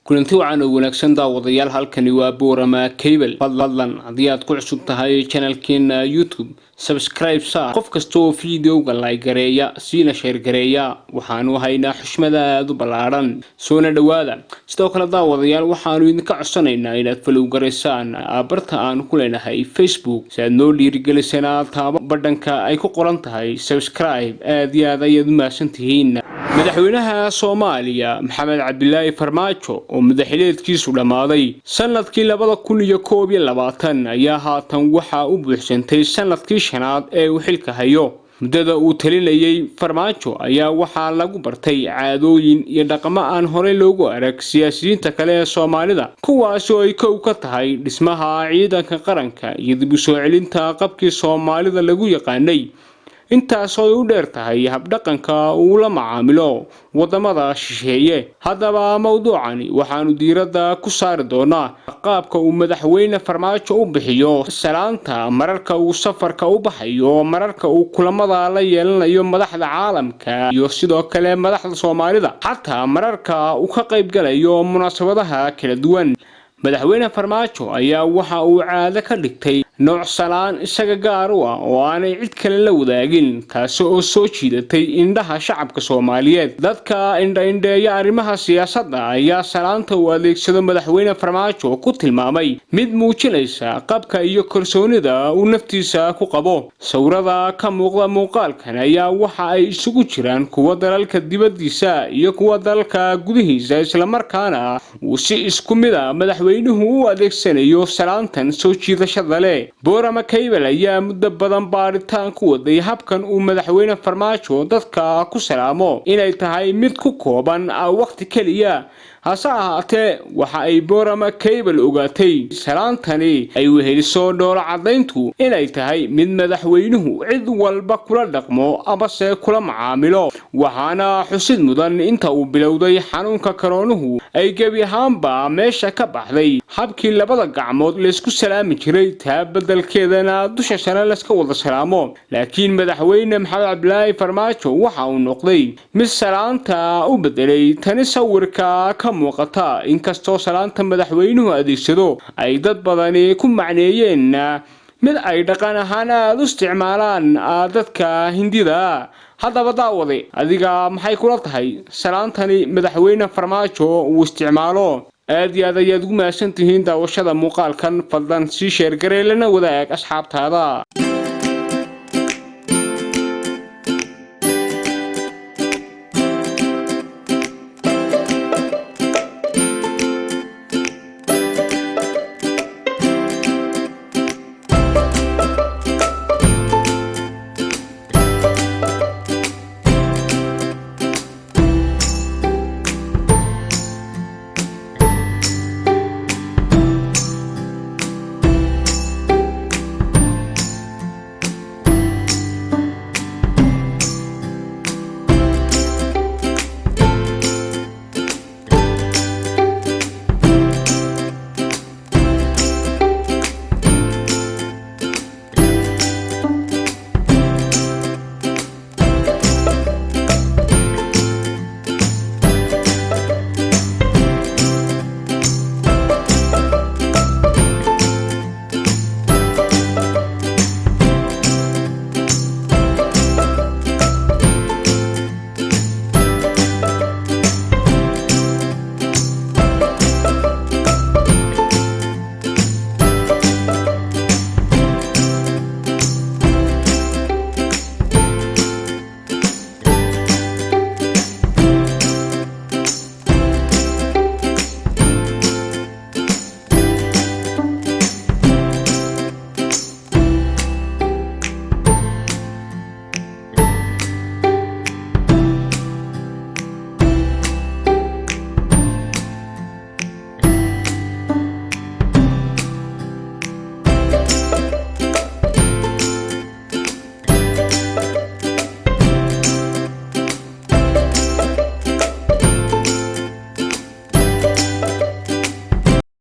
kulanti wacan oo wanaagsan daawadayaal halkani waa Boorama Cable fadlan hadii aad ku cusub tahay channelkeena YouTube subscribe saar qof kasta oo fiidiyoga like gareeya siina share gareeya waxaanu haynaa xushmada aad u balaaran soo dhawaada sidoo kale daawadayaal waxaanu idinka codsanaynaa inaad follow gareysaan barta aan ku leenahay Facebook si aad noo dhiirigelisana taaba badhanka ay ku qoran tahay subscribe aad iyo aad ayaad u maasantihiin madaxweynaha Soomaaliya Maxamed Cabdilaahi Farmaajo oo madaxweynaadkiisu dhamaaday sanadkii 2021 ayaa haatan waxa uu buuxsantay sanadkii shanaad ee uu xilka hayo muddada uu talinayay Farmaajo ayaa waxa lagu bartay caadooyin iyo dhaqamo aan hore loogu arag siyaasiyiinta kale ee Soomaalida kuwaas oo ay ka tahay dhismaha ciidanka qaranka iyo dib u soo celinta qabkii Soomaalida lagu yaqaanay intaas oo u dheer tahay hab dhaqanka uu la macaamilo wadamada shisheeye hadaba mawduucani waxaanu diiradda ku saari doonaa qaabka uu madaxweyne Farmaajo u bixiyo salaanta mararka uu safarka u baxayo mararka uu kulamada la yeelanayo madaxda caalamka iyo sidoo kale madaxda Soomaalida xataa mararka uu ka qayb galayo munaasabadaha kala duwan madaxweyne Farmaajo ayaa waxa uu caado ka dhigtay nooc salaan isaga gaar u ah oo aanay cid kale la wadaagin taas oo soo jiidatay indhaha shacabka Soomaaliyeed dadka indha-indheeya arrimaha siyaasadda ayaa salaanta u adeegsado madaxweyne Farmaajo ku tilmaamay mid muujinaysa qabka iyo kalsoonida uu naftiisa ku qabo sawirada ka muuqda muuqaalkan ayaa waxa ay isugu jiraan kuwa dalalka dibadiisa iyo kuwa dalka gudihiisa isla markaana uu si isku mid ah madaxweynuhu u adeegsanayo salaantan soo jiidashada leh Boorama Cable ayaa muddo badan baaritaan ku waday habkan uu madaxweyne Farmaajo dadka ku salaamo inay tahay mid ku kooban waqti kaliya hase ahaatee waxa ay Boorama Cable ogaatay salaantani ay weheliso dhowr cadayntu inay tahay mid madaxweynuhu cid walba kula dhaqmo ama se kula macaamilo waxaana xusid mudan inta uu bilowday xanuunka koroonuhu ay gabi ahaanba meesha ka baxday habkii labada gacmood la isku salaami jiray beddelkeedana dusha sare la iska wada salaamo laakiin madaxweyne Maxamed Cabdilaahi Farmaajo waxa uu noqday mid salaanta u bedelay tani sawirka ka muuqata inkastoo salaanta madaxweynuhu adeegsado ay dad badan ku macneeyeen mid ay dhaqan ahaan aad u isticmaalaan dadka Hindida hadaba daawade adiga maxay kula tahay salaantani madaxweyne Farmaajo uu isticmaalo aad iyo aad ayaad ugu maasantihiin daawashada muuqaalkan fadlan si share gareelana wadaag asxaabtaada